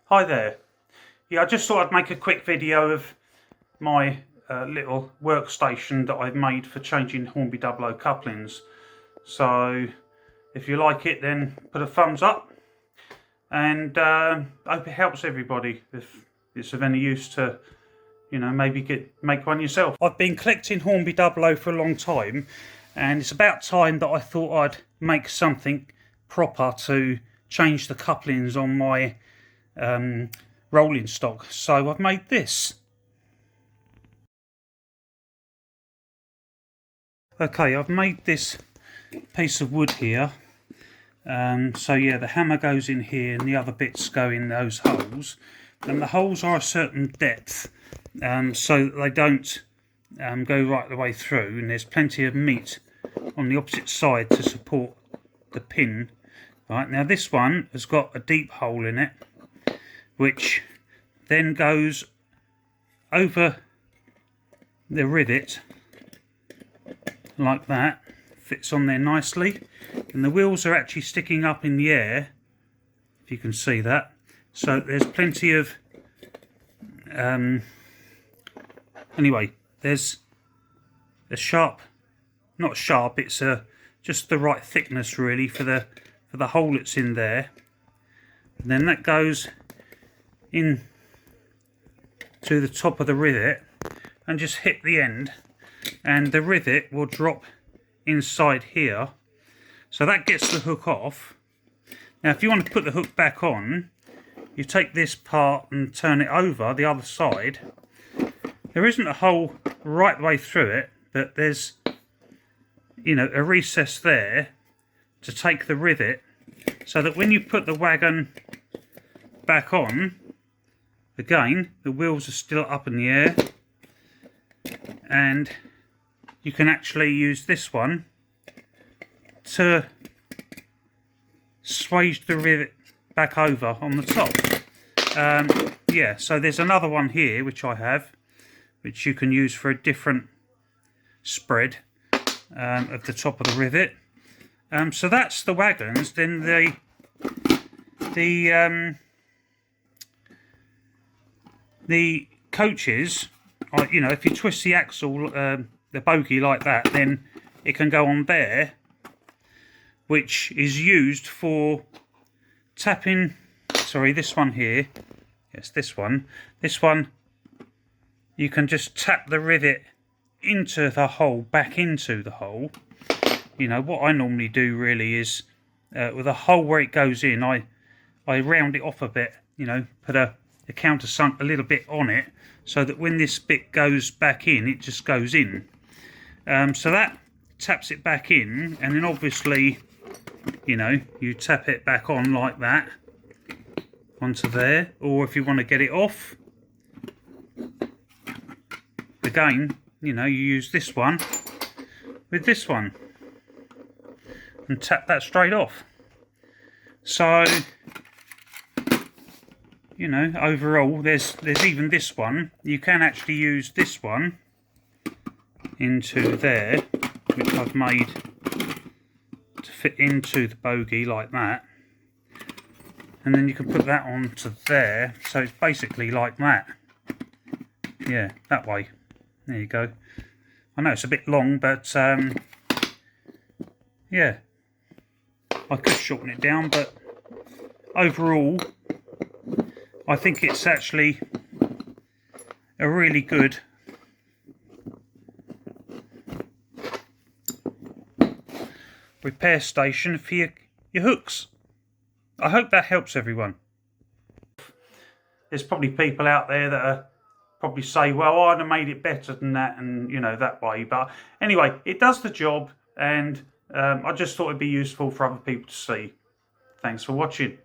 Hi there. Yeah, I just thought I'd make a quick video of my little workstation that I've made for changing Hornby dublo couplings. So if you like it, then put a thumbs up, and I hope it helps everybody. If it's of any use to, maybe make one yourself. I've been collecting Hornby dublo for a long time, and it's about time that I thought I'd make something proper to change the couplings on my rolling stock. So I've made this. Okay, I've made this piece of wood here. So yeah, the hammer goes in here and the other bits go in those holes. And the holes are a certain depth, so that they don't go right the way through, and there's plenty of meat on the opposite side to support the pin. Right, now this one has got a deep hole in it, which then goes over the rivet like that, fits on there nicely, and the wheels are actually sticking up in the air, if you can see that. So there's plenty of anyway, there's a sharp, not sharp, it's just the right thickness really for the hole that's in there, and then that goes in to the top of the rivet and just hit the end, and the rivet will drop inside here, so that gets the hook off. Now if you want to put the hook back on, you take this part and turn it over the other side. There isn't a hole right the way through it, but there's a recess there to take the rivet, so that when you put the wagon back on, again, the wheels are still up in the air, and you can actually use this one to swage the rivet back over on the top. Yeah, so there's another one here which I have, which you can use for a different spread of the top of the rivet. So that's the wagons. Then the coaches, if you twist the axle, the bogie like that, then it can go on there, which is used for tapping. Sorry, this one here. Yes, this one. This one, you can just tap the rivet into the hole, back into the hole. What I normally do really is, with a hole where it goes in, I round it off a bit, put a countersunk a little bit on it, so that when this bit goes back in, it just goes in. So that taps it back in, and then obviously, you tap it back on like that, onto there, or if you want to get it off, again, you use this one with this one and tap that straight off. So overall, there's even this one. You can actually use this one into there, which I've made to fit into the bogie like that, and then you can put that onto there, so it's basically like that. Yeah, that way. There you go. I know it's a bit long, but yeah, I could shorten it down, but overall I think it's actually a really good repair station for your hooks. I hope that helps everyone. There's probably people out there that probably say, well, I'd have made it better than that, and that way. But anyway, it does the job, and I just thought it'd be useful for other people to see. Thanks for watching.